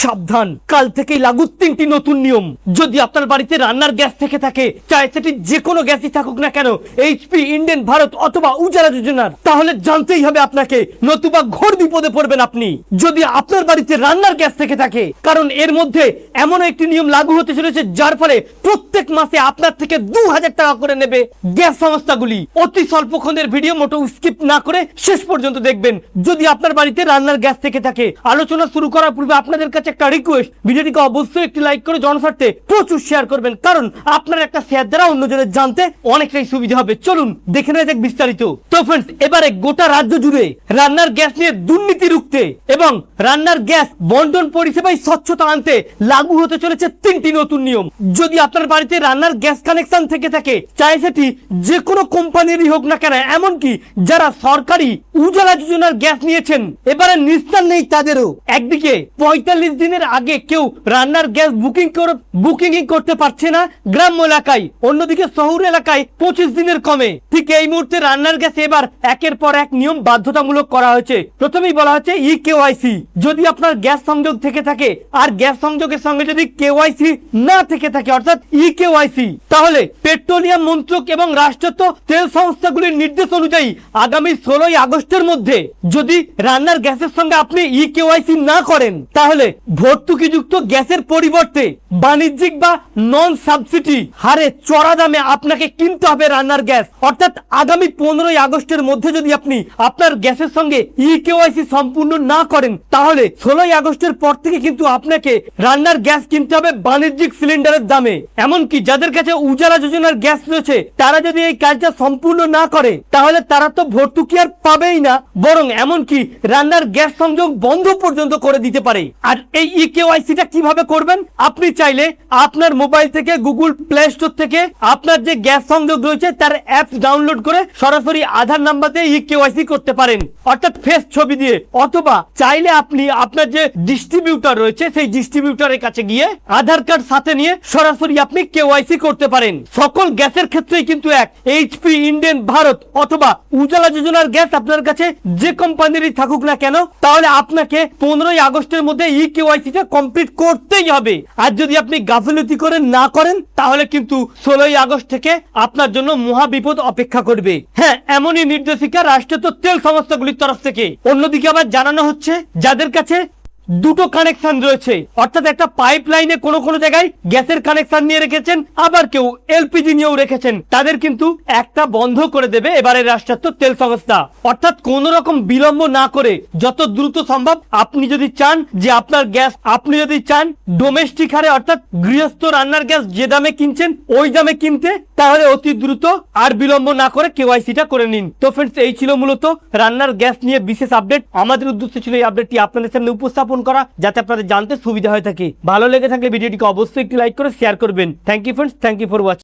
সাবধান, কাল থেকেই লাগু 3টি নতুন নিয়ম। যদি আপনার বাড়িতে রান্নার গ্যাস থেকে থাকে, চাই সেটি যে কোনো গ্যাসই থাকুক না কেন, এইচপি, ইন্ডেন, ভারত অথবা উজালা যোজনার, তাহলে জানতেই হবে আপনাকে, নতুবা ঘোর বিপদে পড়বেন আপনি যদি আপনার বাড়িতে রান্নার গ্যাস থেকে থাকে। কারণ এর মধ্যে এমন একটি নিয়ম লাগু হতে চলেছে যার ফলে প্রত্যেক মাসে আপনার থেকে 2000 টাকা করে নেবে গ্যাস সংস্থাগুলি। অতি স্বল্পক্ষণের ভিডিও, মোটো স্কিপ না করে শেষ পর্যন্ত দেখবেন যদি আপনার বাড়িতে রান্নার গ্যাস থেকে থাকে। আলোচনা শুরু করার পূর্বে আপনাদের কাছে একটা রিকোয়েস্ট, ভিডিওটিকে অবশ্যই একটি লাইক করে জনস্বার্থে প্রচুর শেয়ার করবেন, কারণ আপনার একটা শেয়ার দ্বারা অন্যজনের জানতে অনেকটাই সুবিধা হবে। চলুন দেখে নেওয়া যাক বিস্তারিত। তো ফ্রেন্ডস, এবারে গোটা রাজ্য জুড়ে রান্নার গ্যাস নিয়ে দুর্নীতি রুখতে এবং রান্নার গ্যাস বন্টন পরিষেবায় স্বচ্ছতা আনতে লাগু হতে চলেছে 3টি নতুন নিয়ম। যদি আপনার বাড়িতে রান্নার গ্যাস কানেকশন থেকে থাকে, চাই সেটি যে কোনো কোম্পানিরই হোক না কেন, এমনকি যারা সরকারি উজালা যোজনার গ্যাস নিয়েছেন, এবারে নিস্তার নেই তাদেরও। একদিকে 45 দিনের আগে কেউ রান্নার গ্যাস বুকিং করতে পারছে না গ্রাম্য এলাকায়, অন্যদিকে শহর এলাকায় 25 দিনের কমে। ঠিক এই মুহূর্তে রান্নার গ্যাস এবার একের পর এক নিয়ম বাধ্যতামূলক করা হয়েছে। প্রথমেই বলা হচ্ছে ইকেওয়াইসি। যদি আপনার গ্যাস সংযোগ থেকে থাকে আর গ্যাস সংযোগের সঙ্গে যদি কেওয়াইসি না থেকে থাকে, অর্থাৎ ইকেওয়াইসি, তাহলে পেট্রোলিয়াম মন্ত্রক এবং রাষ্ট্রায়ত্ত তেল সংস্থাগুলির নির্দেশ অনুযায়ী আগামী 16 আগস্টের মধ্যে যদি রান্নার গ্যাসের সঙ্গে আপনি ইকেওয়াইসি না করেন, তাহলে ভর্তুকিযুক্ত গ্যাসের পরিবর্তে বাণিজ্যিক বা নন সাবসিডি হারে চড়া দামে আপনাকে কিনতে হবে রান্নার গ্যাস। অর্থাৎ আগামী 15 আগস্টের মধ্যে যদি আপনি আপনার গ্যাসের সঙ্গে ইকেওয়াইসি সম্পূর্ণ না করেন, তাহলে 16 আগস্টের পর থেকে কিন্তু আপনাকে রান্নার গ্যাস কিনতে হবে বাণিজ্যিক সিলিন্ডারের দামে। এমনকি যাদের কাছে উজালা যোজনার গ্যাস রয়েছে, তারা যদি এই কাজটা সম্পূর্ণ না করে, তাহলে তারা তো ভর্তুকি আর পাবেই না, বরং এমনকি রান্নার গ্যাস সংযোগ বন্ধ পর্যন্ত করে দিতে পারে। আর এই ইকেওয়াইসিটা কিভাবে করবেন? আপনি চাইলে আপনার মোবাইল থেকে গুগল প্লে স্টোর থেকে আপনার যে গ্যাস সংযোগ রয়েছে তার অ্যাপ ডাউনলোড করে সরাসরি আধার নাম্বার দিয়ে ইকেওয়াইসি করতে পারেন, অর্থাৎ ফেস ছবি দিয়ে। অথবা চাইলে আপনি আপনার যে ডিস্ট্রিবিউটর রয়েছে সেই ডিস্ট্রিবিউটরের কাছে গিয়ে আধার কার্ড সাথে নিয়ে সরাসরি আপনি কেওয়াইসি করতে পারেন। সকল গ্যাসের ক্ষেত্রেই কিন্তু এক, এইচপি, ইন্ডেন, ভারত অথবা উজালা যোজনার গ্যাস আপনার কাছে যে কোম্পানিরই থাকুক না কেন, তাহলে আপনাকে 15 আগস্টের মধ্যে ইকেওয়াইসিটা কমপ্লিট করতেই হবে। আর যদি আপনি গাফিলতি করে না করেন, তাহলে কিন্তু 16 আগস্ট থেকে আপনার জন্য মহা বিপদ অপেক্ষা করবে। হ্যাঁ, এমনই নির্দেশিকা রাষ্ট্রায়ত্ত তেল সংস্থাগুলির তরফ থেকে। অন্যদিকে আবার জানানো হচ্ছে যাদের কাছে দুটো কানেকশন রয়েছে, অর্থাৎ একটা পাইপ লাইনে কোনো জায়গায় গ্যাসের কানেকশন নিয়ে রেখেছেন, আবার কেউ এলপিজি নিয়েও রেখেছেন, তাদের কিন্তু একটা বন্ধ করে দেবে এবারে রাষ্ট্রায়ত্ত তেল সংস্থা। অর্থাৎ কোন রকম বিলম্ব না করে যত দ্রুত সম্ভব আপনি যদি চান যে আপনার গ্যাস আপনি যদি চান ডোমেস্টিক হারে, অর্থাৎ গৃহস্থ রান্নার গ্যাস যে দামে কিনছেন ওই দামে কিনতে, তাহলে অতি দ্রুত আর বিলম্ব না করে কেওয়াইসিটা করে নিন। তো ফ্রেন্ডস, এই ছিল মূলত রান্নার গ্যাস নিয়ে বিশেষ আপডেট। আমাদের উদ্দেশ্য ছিল এই আপডেটটি আপনাদের সামনে উপস্থাপন করা, যাতে আপনাদের জানতে সুবিধা হয়ে থাকে। ভালো লেগে থাকলে ভিডিওটিকে অবশ্যই একটি লাইক করে শেয়ার করবেন। Thank you friends, thank you for watching.